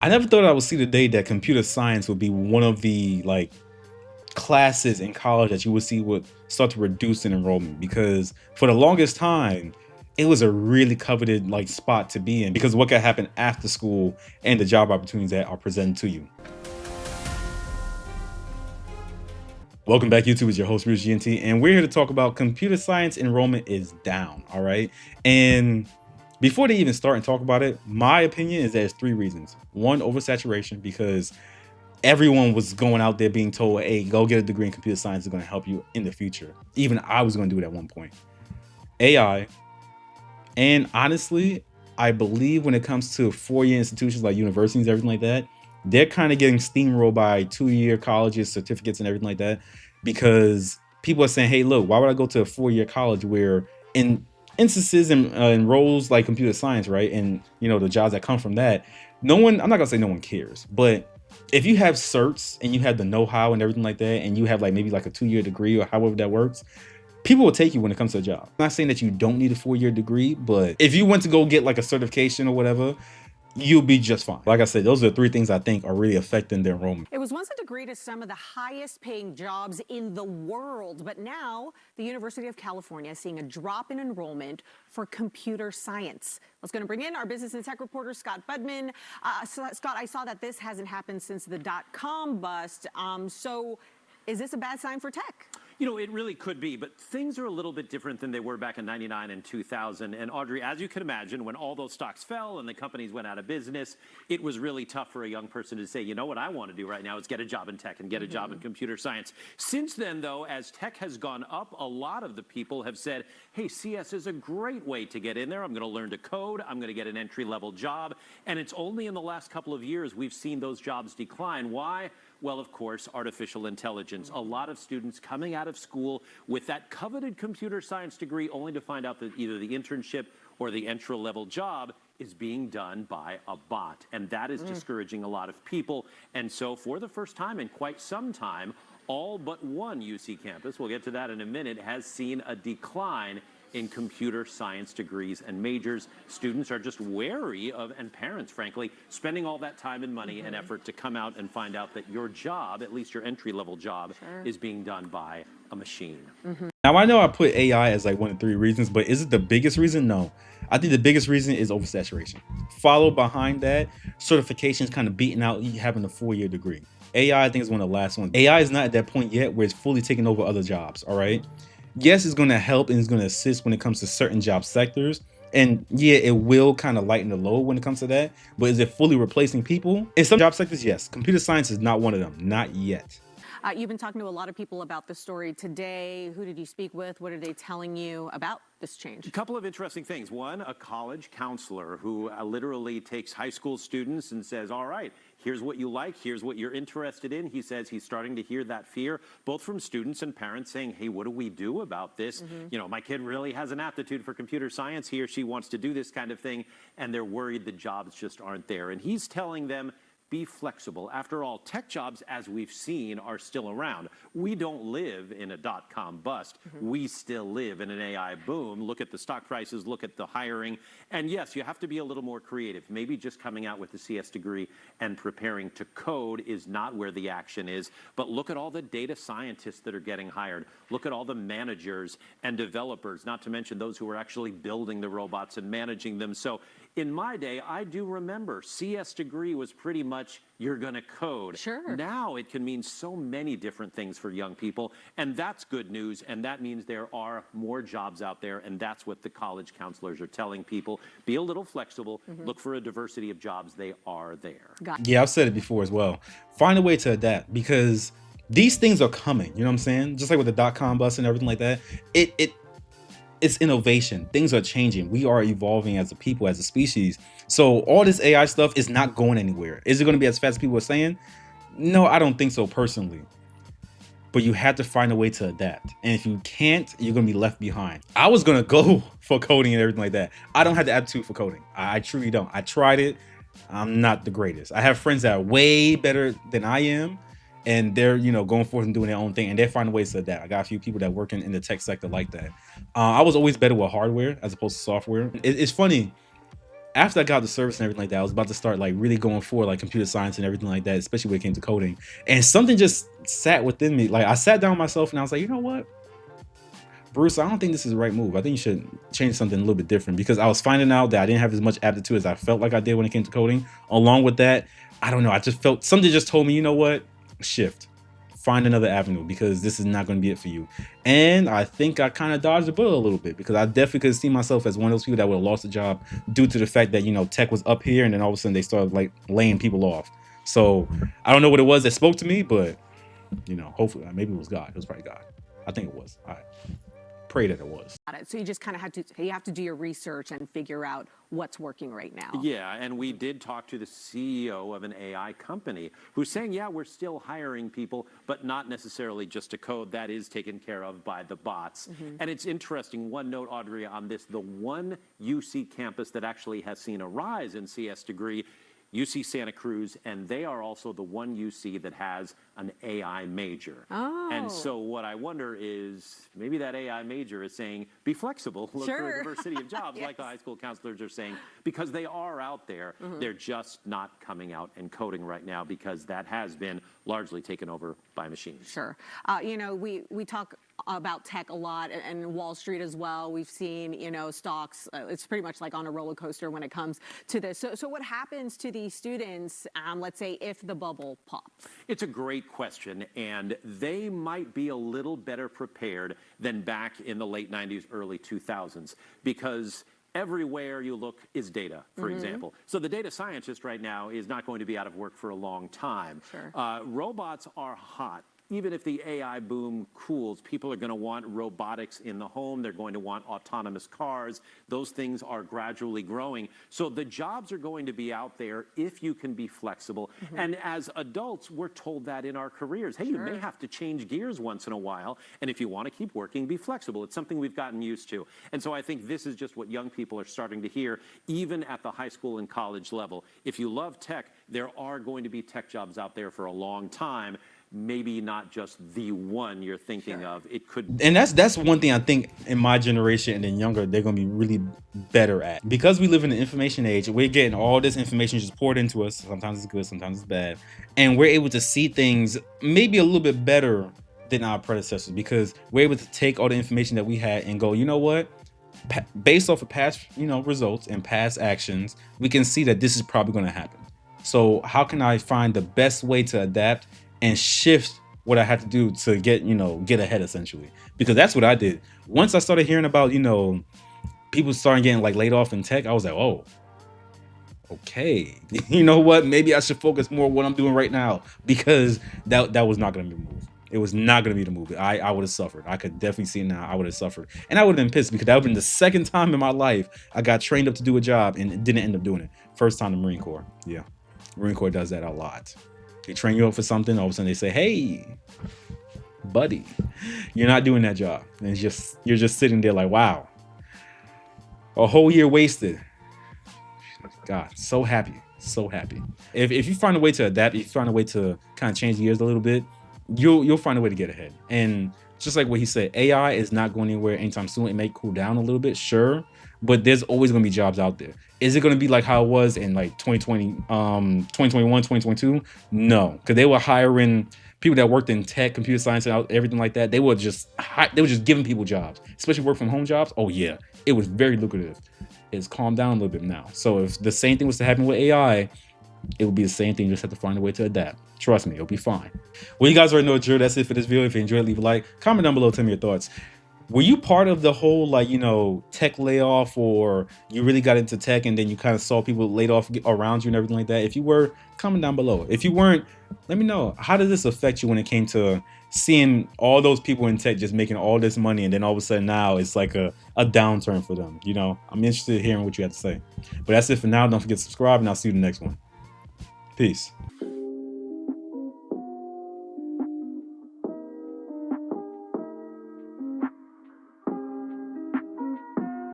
I never thought I would see the day that computer science would be one of the classes in college that you would see would start to reduce in enrollment, because for the longest time it was a really coveted spot to be in because of what could happen after school and the job opportunities that are presented to you. Welcome back, YouTube. It's your host, Bruce GNT, and we're here to talk about computer science enrollment is down. All right. And before they even start and talk about it, my opinion is that there's three reasons. One, oversaturation, because everyone was going out there being told, hey, go get a degree in computer science is going to help you in the future. Even I was going to do it at one point. AI. And honestly, I believe when it comes to four-year institutions like universities, everything like that, they're kind of getting steamrolled by two-year colleges, certificates, and everything like that, because people are saying, hey, look, why would I go to a four-year college where in instances and roles like computer science, right? And the jobs that come from that, I'm not gonna say no one cares, but if you have certs and you have the know-how and everything like that, and you have maybe a two-year degree or however that works, people will take you when it comes to a job. I'm not saying that you don't need a four-year degree, but if you went to go get a certification or whatever, you'll be just fine. Like I said, those are the three things I think are really affecting the enrollment. It was once a degree to some of the highest paying jobs in the world, but now the University of California is seeing a drop in enrollment for computer science. Let's going to bring in our business and tech reporter, Scott Budman. Scott, I saw that this hasn't happened since the dot-com bust. So is this a bad sign for tech? It really could be, but things are a little bit different than they were back in 99 and 2000. And Audrey, as you can imagine, when all those stocks fell and the companies went out of business, it was really tough for a young person to say, you know what I want to do right now is get a job in tech and get a job in computer science. Since then, though, as tech has gone up, a lot of the people have said, hey, CS is a great way to get in there. I'm going to learn to code. I'm going to get an entry-level job. And it's only in the last couple of years we've seen those jobs decline. Why? Well, of course, artificial intelligence. A lot of students coming out of school with that coveted computer science degree only to find out that either the internship or the entry-level job is being done by a bot. And that is discouraging a lot of people. And so for the first time in quite some time, all but one UC campus, we'll get to that in a minute, has seen a decline in computer science degrees and majors. Students are just wary of, and parents, frankly, spending all that time and money and effort to come out and find out that your job, at least your entry-level job, is being done by a machine. Now, I know I put AI as one of three reasons, but is it the biggest reason? No. I think the biggest reason is oversaturation. Followed behind that, certifications kind of beating out having a four-year degree. AI, I think, is one of the last ones. AI is not at that point yet where it's fully taking over other jobs, all right? Yes, it's going to help and it's going to assist when it comes to certain job sectors. And yeah, it will kind of lighten the load when it comes to that. But is it fully replacing people? In some job sectors, yes. Computer science is not one of them. Not yet. You've been talking to a lot of people about this story today. Who did you speak with? What are they telling you about this change? A couple of interesting things. One, a college counselor who literally takes high school students and says, all right, here's what you like, here's what you're interested in. He says he's starting to hear that fear, both from students and parents saying, hey, what do we do about this? My kid really has an aptitude for computer science. He or she wants to do this kind of thing, and they're worried the jobs just aren't there. And he's telling them, be flexible. After all, tech jobs, as we've seen, are still around. We don't live in a dot-com bust. We still live in an AI boom. Look at the stock prices, look at the hiring. And yes, you have to be a little more creative. Maybe just coming out with a CS degree and preparing to code is not where the action is. But look at all the data scientists that are getting hired. Look at all the managers and developers, not to mention those who are actually building the robots and managing them. So in my day, I do remember CS degree was pretty much you're going to code. Sure. Now it can mean so many different things for young people, and that's good news, and that means there are more jobs out there, and that's what the college counselors are telling people. Be a little flexible. Look for a diversity of jobs. They are there. Yeah, I've said it before as well. Find a way to adapt, because these things are coming. You know what I'm saying? Just like with the dot-com bust and everything like that. It's innovation. Things are changing. We are evolving as a people, as a species. So all this AI stuff is not going anywhere. Is it going to be as fast as people are saying? No, I don't think so personally. But you have to find a way to adapt. And if you can't, you're going to be left behind. I was going to go for coding and everything like that. I don't have the aptitude for coding. I truly don't. I tried it. I'm not the greatest. I have friends that are way better than I am. And they're, going forth and doing their own thing, and they're finding ways to adapt. I got a few people that work in the tech sector like that. I was always better with hardware as opposed to software. It's funny. after I got the service and everything like that, I was about to start like really going for like computer science and everything like that, especially when it came to coding. And something just sat within me. Like I sat down myself and I was like, you know what, Bruce, I don't think this is the right move. I think you should change something a little bit different, because I was finding out that I didn't have as much aptitude as I felt like I did when it came to coding. Along with that, I don't know, I just felt something just told me, you know what, shift, find another avenue, because this is not going to be it for you. And I think I kind of dodged the bullet a little bit, because I definitely could see myself as one of those people that would have lost a job due to the fact that, you know, tech was up here and then all of a sudden they started like laying people off. So I don't know what it was that spoke to me, but you know, hopefully maybe it was God. It was probably God. I think it was. I pray that it was. So you just kind of have to do your research and figure out what's working right now. Yeah, and we did talk to the CEO of an AI company who's saying, yeah, we're still hiring people, but not necessarily just to code. That is taken care of by the bots. And it's interesting, one note, Audrey, on this, the one UC campus that actually has seen a rise in CS degree, UC Santa Cruz, and they are also the one UC that has an AI major. Oh. And so what I wonder is maybe that AI major is saying, be flexible, look for a diversity of jobs, like the high school counselors are saying, because they are out there. They're just not coming out and coding right now, because that has been largely taken over by machines. Sure. You know, we talk about tech a lot, and Wall Street as well. We've seen, you know, stocks, it's pretty much like on a roller coaster when it comes to this. So what happens to these students, let's say, if the bubble pops? It's a great question, and they might be a little better prepared than back in the late 90s, early 2000s, because everywhere you look is data, for example. So the data scientist right now is not going to be out of work for a long time. Sure. Robots are hot. Even if the AI boom cools, people are going to want robotics in the home. They're going to want autonomous cars. Those things are gradually growing. So the jobs are going to be out there if you can be flexible. And as adults, we're told that in our careers. Hey, you may have to change gears once in a while. And if you want to keep working, be flexible. It's something we've gotten used to. And so I think this is just what young people are starting to hear, even at the high school and college level. If you love tech, there are going to be tech jobs out there for a long time. Maybe not just the one you're thinking of. It could. And that's one thing I think in my generation and then younger, they're going to be really better at. Because we live in the information age, we're getting all this information just poured into us. Sometimes it's good, sometimes it's bad. And we're able to see things maybe a little bit better than our predecessors, because we're able to take all the information that we had and go, you know what? Based off of past, you know, results and past actions, we can see that this is probably going to happen. So how can I find the best way to adapt and shift what I had to do to get, you know, get ahead, essentially? Because that's what I did. Once I started hearing about, you know, people starting getting like laid off in tech, I was like, oh, okay, you know what? Maybe I should focus more on what I'm doing right now, because that was not going to be the move. It was not going to be the move. I would have suffered. I could definitely see it now. I would have suffered. And I would have been pissed, because that would have been the second time in my life I got trained up to do a job and didn't end up doing it. First time the Marine Corps. Yeah. Marine Corps does that a lot. They train you up for something, all of a sudden they say, hey, buddy, you're not doing that job. And it's just, you're just sitting there like, wow, a whole year wasted. God, so happy, so happy. If you find a way to adapt, if you find a way to kind of change gears a little bit, you'll find a way to get ahead. And just like what he said, AI is not going anywhere anytime soon. It may cool down a little bit, sure, but there's always going to be jobs out there. Is it going to be like how it was in like 2020, 2021, 2022? No, because they were hiring people that worked in tech, computer science, and everything like that. They were just giving people jobs, especially work from home jobs. Oh yeah, it was very lucrative. It's calmed down a little bit now. So if the same thing was to happen with AI, it would be the same thing. You just have to find a way to adapt. Trust me, it'll be fine. Well, you guys already know, Drew. That's it for this video. If you enjoyed, leave a like, comment down below, tell me your thoughts. Were you part of the whole, like, you know, tech layoff, or you really got into tech and then you kind of saw people laid off around you and everything like that? If you were, comment down below. If you weren't, let me know. How did this affect you when it came to seeing all those people in tech just making all this money, and then all of a sudden now it's like a downturn for them? You know, I'm interested in hearing what you have to say. But that's it for now. Don't forget to subscribe, and I'll see you in the next one. Peace.